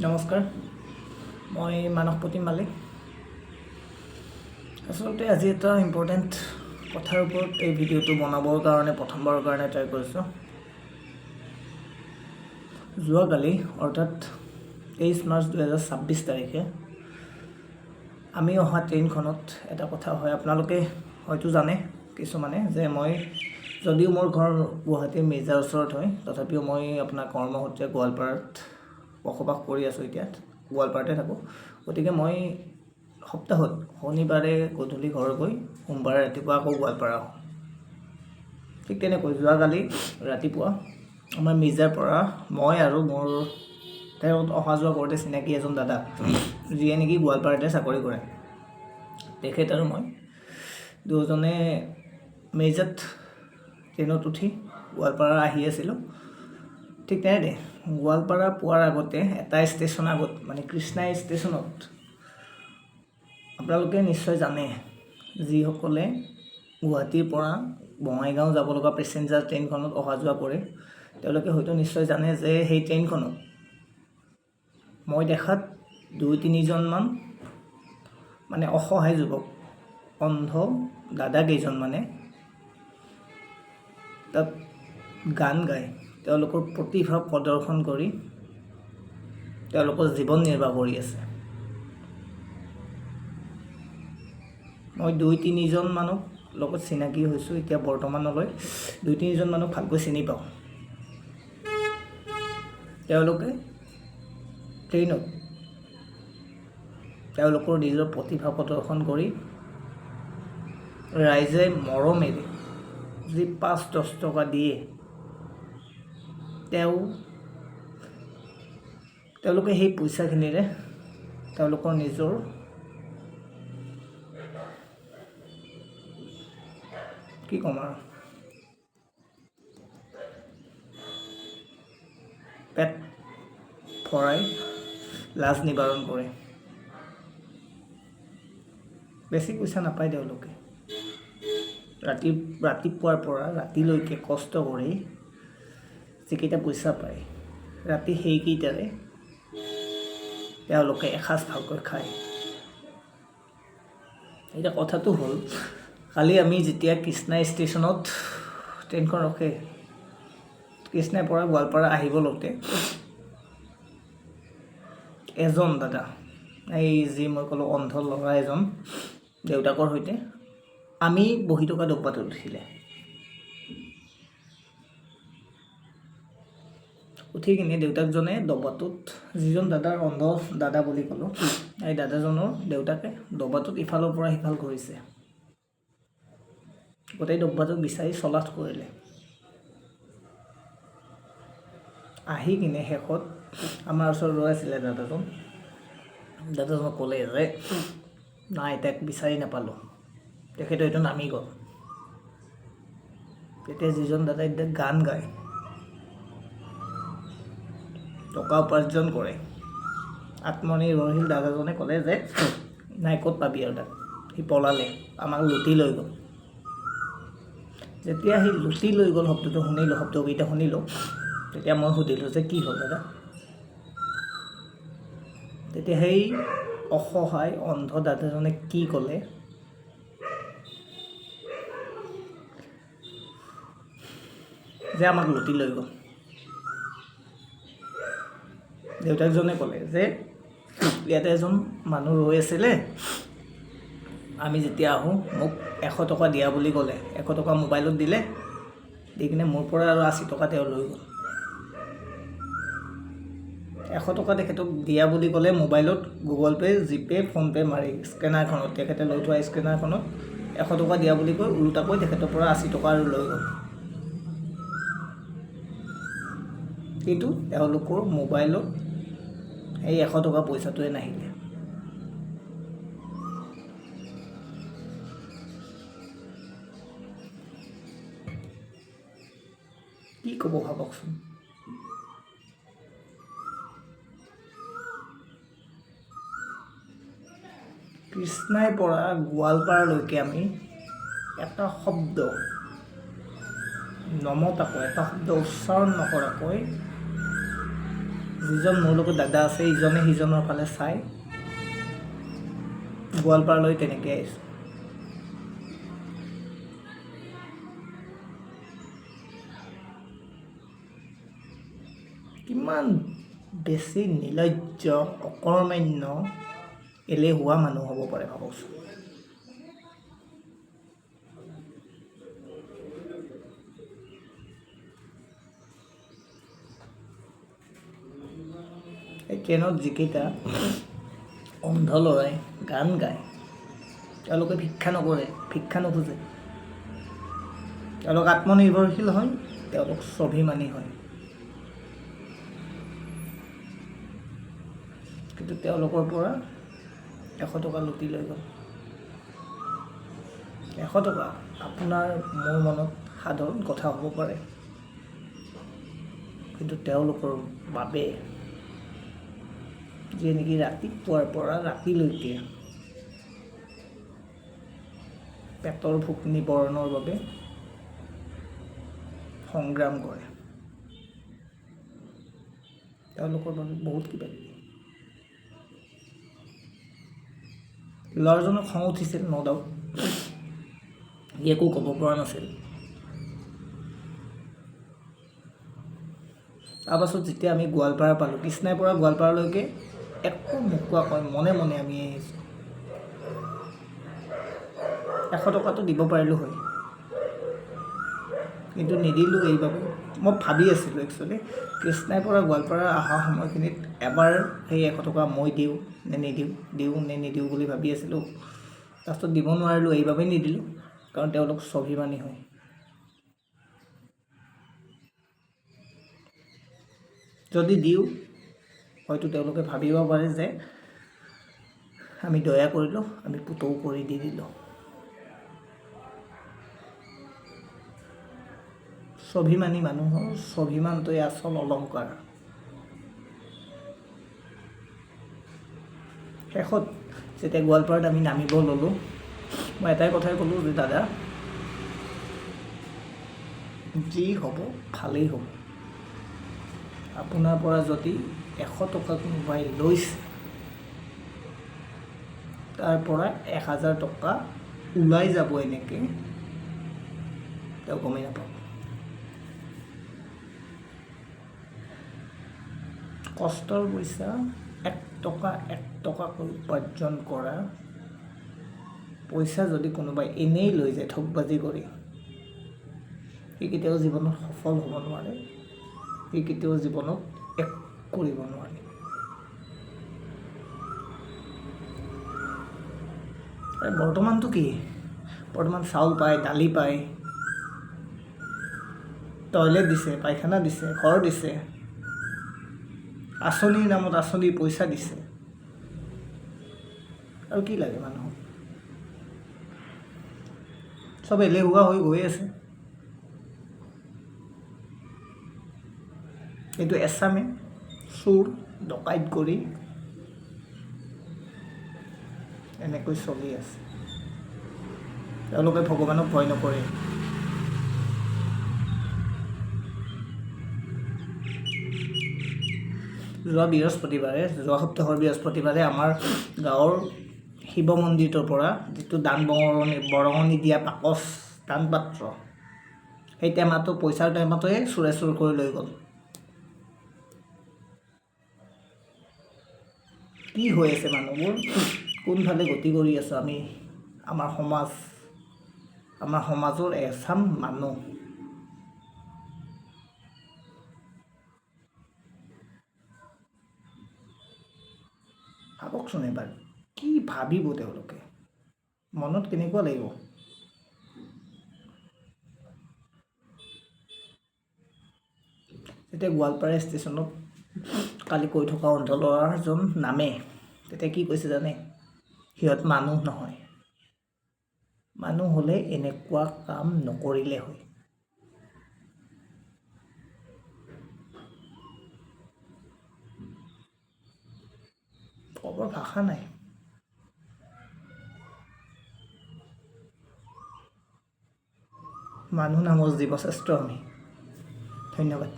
নমস্কাৰ, মই মানসপতি মালিক। আচলতে আজি এটা ইম্পৰ্টেণ্ট কথাৰ ওপৰত এই ভিডিঅ'টো বনাবৰ কাৰণে প্ৰথমবাৰৰ কাৰণে ট্ৰাই কৰিছোঁ। যোৱাকালি অৰ্থাৎ 23 মাৰ্চ 2026 তাৰিখে আমি অহা ট্ৰেইনখনত এটা কথা হয়, আপোনালোকে হয়তো জানে কিছুমানে, যে মই যদিও মোৰ ঘৰ গুৱাহাটীৰ মিৰ্জাৰ ওচৰত হয়, তথাপিও মই আপোনাৰ কৰ্মসূত্ৰে গোৱালপাৰাত বসবাস কৰি আছোঁ। এতিয়া গোৱালপাৰাতে থাকোঁ। গতিকে মই সপ্তাহত শনিবাৰে গধূলি ঘৰ গৈ সোমবাৰে ৰাতিপুৱা আকৌ গোৱালপাৰা আহোঁ। ঠিক তেনেকৈ যোৱাকালি ৰাতিপুৱা আমাৰ মিৰ্জাৰ পৰা মই আৰু মোৰ তেওঁ অহা যোৱা কৰোঁতে চিনাকি এজন দাদা, যিয়ে নেকি গোৱালপাৰাতে চাকৰি কৰে, তেখেত আৰু মই দুজনে মিৰ্জাত ট্ৰেইনত উঠি গোৱালপাৰা আহি আছিলোঁ। ঠিক তেনেতে গোৱালপাৰা পোৱাৰ আগতে এটা ষ্টেচন আগত, মানে কৃষ্ণা ষ্টেচনত, আপোনালোকে নিশ্চয় জানে, যিসকলে গুৱাহাটীৰ পৰা বঙাইগাঁও যাব লগা পেছেঞ্জাৰ ট্ৰেইনখনত অহা যোৱা কৰে, তেওঁলোকে হয়তো নিশ্চয় জানে যে সেই ট্ৰেইনখনত মই দেখাত 2-3জনমান মানে অসহায় যুৱক, অন্ধ দাদা কেইজনমানে তাত গান গাই তেওঁলোকৰ প্ৰতিভা প্ৰদৰ্শন কৰি তেওঁলোকৰ জীৱন নিৰ্বাহ কৰি আছে। মই 2-3জন মানুহক লগত চিনাকি হৈছোঁ। এতিয়া বৰ্তমানলৈ 2-3জন মানুহ ভালকৈ চিনি পাওঁ। তেওঁলোকে ট্ৰেইনত তেওঁলোকৰ নিজৰ প্ৰতিভা প্ৰদৰ্শন কৰি ৰাইজে মৰমেৰে যি 5-10 টকা দিয়ে, তেওঁলোকে সেই পইচাখিনিৰে তেওঁলোকৰ নিজৰ কি ক'ম আৰু পেট ভৰাই লাজ নিবাৰণ কৰে। বেছি পইচা নাপায় তেওঁলোকে। ৰাতিপুৱাৰ পৰা ৰাতিলৈকে কষ্ট কৰি যিকেইটা পইচা পায়, ৰাতি সেইকেইটাৰে তেওঁলোকে এসাঁজ ভালকৈ খায়। এতিয়া কথাটো হ'ল, কালি আমি যেতিয়া কৃষ্ণা ষ্টেচনত ট্ৰেইনখন ৰখে, কৃষ্ণাৰ পৰা গোৱালপাৰা আহিব লওঁতে এজন দাদা, এই যি মই ক'লোঁ অন্ধ ল'ৰা এজন, দেউতাকৰ সৈতে আমি বহি থকা ডব্বাটোত উঠিলে। উঠি কিনে দেউতাকজনে ডব্বাটোত, যিজন দাদাৰ অন্ধ দাদা বুলি ক'লোঁ, এই দাদাজনৰ দেউতাকে ডব্বাটোত ইফালৰ পৰা সিফাল কৰিছে, গোটেই ডব্বাটোক বিচাৰি চলাথ কৰিলে। আহি কিনে শেষত আমাৰ ওচৰত ৰৈ আছিলে দাদাজনক ক'লে যে নাই, তাক বিচাৰি নাপালোঁ, তেখেতে হয়তো নামি গ'ল। তেতিয়া যিজন দাদাই গান গায়, টকা উপাৰ্জন কৰে, আত্মনিৰ্ভৰশীল দাদাজনে ক'লে যে নাই, ক'ত পাবি আৰু তাক, সি পলালে, আমাক লুটি লৈ গ'ল। যেতিয়া সি লুটি লৈ গ'ল শব্দকেইটা শুনিলোঁ, তেতিয়া মই সুধিলোঁ যে কি হ'ল দাদা? তেতিয়া সেই অসহায় অন্ধ দাদাজনে কি ক'লে, যে আমাক লুটি লৈ গ'ল। দেউতাকজনে ক'লে যে ইয়াতে এজন মানুহ ৰৈ আছিলে, আমি যেতিয়া আহোঁ মোক 100 টকা দিয়া বুলি ক'লে, 100 টকা মোবাইলত দিলে, দি কিনে মোৰ পৰা আৰু 80 টকা তেওঁ লৈ গ'ল। 100 টকা তেখেতক দিয়া বুলি ক'লে, মোবাইলত গুগল পে', জিপে', ফোনপে' মাৰি স্কেনাৰখনত, তেখেতে লৈ থোৱা স্কেনাৰখনত 100 টকা দিয়া বুলি কৈ ওলোটাকৈ তেখেতৰ পৰা 80 টকা আৰু লৈ গ'ল। কিন্তু তেওঁলোকৰ মোবাইলত এই 100 টকা পইচাটোৱে নাহিলে। কি ক'ব ভাবকচোন। কৃষ্ণাৰ পৰা গোৱালপাৰালৈকে আমি এটা শব্দ নমতাকৈ, এটা শব্দ উচ্চাৰণ নকৰাকৈ যিজন মোৰ লগত দাদা আছে ইজনে সিজনৰ ফালে চাই গোৱালপাৰালৈ তেনেকৈ আহিছোঁ। কিমান বেছি নিৰ্লজ্জ, অকৰ্মণ্য, এলেহুৱা মানুহ হ'ব পাৰে ভাবকচোন। এই ট্ৰেইনত যিকেইটা অন্ধ ল'ৰাই গান গায়, তেওঁলোকে ভিক্ষা নকৰে, ভিক্ষা নোখোজে, তেওঁলোক আত্মনিৰ্ভৰশীল হয়, তেওঁলোক স্বাভিমানী হয়। কিন্তু তেওঁলোকৰ পৰা 100 টকা লুটি লৈ গ'ল। 100 টকা আপোনাৰ মোৰ মনত সাধাৰণ কথা হ'ব পাৰে, কিন্তু তেওঁলোকৰ বাবে যিয়ে নেকি ৰাতিপুৱাৰ পৰা ৰাতিলৈকে পেটৰ ভোক নিবাৰণৰ বাবে সংগ্ৰাম কৰে, তেওঁলোকৰ বাবে বহুত কিবা কিবি। ল'ৰাজনৰ খং উঠিছিল, ন ডাউট, সি একো ক'ব পৰা নাছিল। তাৰপাছত যেতিয়া আমি গোৱালপাৰা পালোঁ, কৃষ্ণাইৰ পৰা গোৱালপাৰালৈকে একো নোকোৱাকৈ মনে মনে আমি আহিছোঁ। 100 টকাটো দিব পাৰিলোঁ হয়, কিন্তু নিদিলোঁ। এইবাবে মই ভাবি আছিলোঁ একচুৱেলি কৃষ্ণাইৰ পৰা গোৱালপাৰা অহা সময়খিনিত এবাৰ সেই 100 টকা মই দিওঁ নে নিদিওঁ, দিওঁ নে নিদিওঁ বুলি ভাবি আছিলোঁ। তাৰপিছত দিব নোৱাৰিলোঁ, এইবাবেই নিদিলোঁ, কাৰণ তেওঁলোক স্বাভিমানী হয়। যদি দিওঁ হয়তো তেওঁলোকে ভাবিব পাৰে যে আমি দয়া কৰিলোঁ, আমি পুতৌ কৰি দি দিলোঁ। স্বাভিমানী মানুহৰ স্বাভিমানটোৱে আচল অলংকাৰ। শেষত যেতিয়া গোৱালপাৰাত আমি নামিব ল'লোঁ, মই এটাই কথাই ক'লোঁ যে দাদা, যি হ'ব ভালেই হ'ব। আপোনাৰ পৰা যদি 100 টকা কোনোবাই লৈছে, তাৰ পৰা 1000 টকা ওলাই যাব এনেকৈ তেওঁ গমেই নাপাব। কষ্টৰ পইচা 1 টকাকৈ উপাৰ্জন কৰা পইচা যদি কোনোবাই এনেই লৈ যায় ঠগবাজি কৰি, সি কেতিয়াও জীৱনত সফল হ'ব নোৱাৰে, সি কেতিয়াও জীৱনত এক কৰিব নোৱাৰে। বৰ্তমানটো কি? বৰ্তমান চাউল পায়, দালি পায়, টয়লেট দিছে, পায়খানা দিছে, ঘৰ দিছে, আঁচনিৰ নামত আঁচনিৰ পইচা দিছে, আৰু কি লাগে মানুহক? চব এলেহুৱা হৈ গৈ আছে। কিন্তু এছামে চোৰ ডকাইত কৰি এনেকৈ চলি আছে। তেওঁলোকে ভগৱানক ভয় নকৰে। যোৱা সপ্তাহৰ বৃহস্পতিবাৰে আমাৰ গাঁৱৰ শিৱ মন্দিৰটোৰ পৰা যিটো দান বৰঙণি দিয়া বাকচ, দান পাত্ৰ, সেই টেমাটো, পইচাৰ টেমাটোৱে চোৰে চুৰ কৰি লৈ গ'ল। কি হৈ আছে মানুহবোৰ, কোনফালে গতি কৰি আছোঁ আমি, আমাৰ সমাজৰ এচাম মানুহ। ভাবকচোন এবাৰ, কি ভাবিব তেওঁলোকে, মনত কেনেকুৱা লাগিব? যেতিয়া গোৱালপাৰা ষ্টেচনত কালি কৈ থকা অন্ধ ল'ৰাজন নামে, তেতিয়া কি কৈছে জানে? সিহঁত মানুহ নহয়, মানুহ হ'লে এনেকুৱা কাম নকৰিলে হয়। ক'বৰ ভাষা নাই। মানুহ নামৰ জীৱ শ্ৰেষ্ঠ আমি। ধন্যবাদ।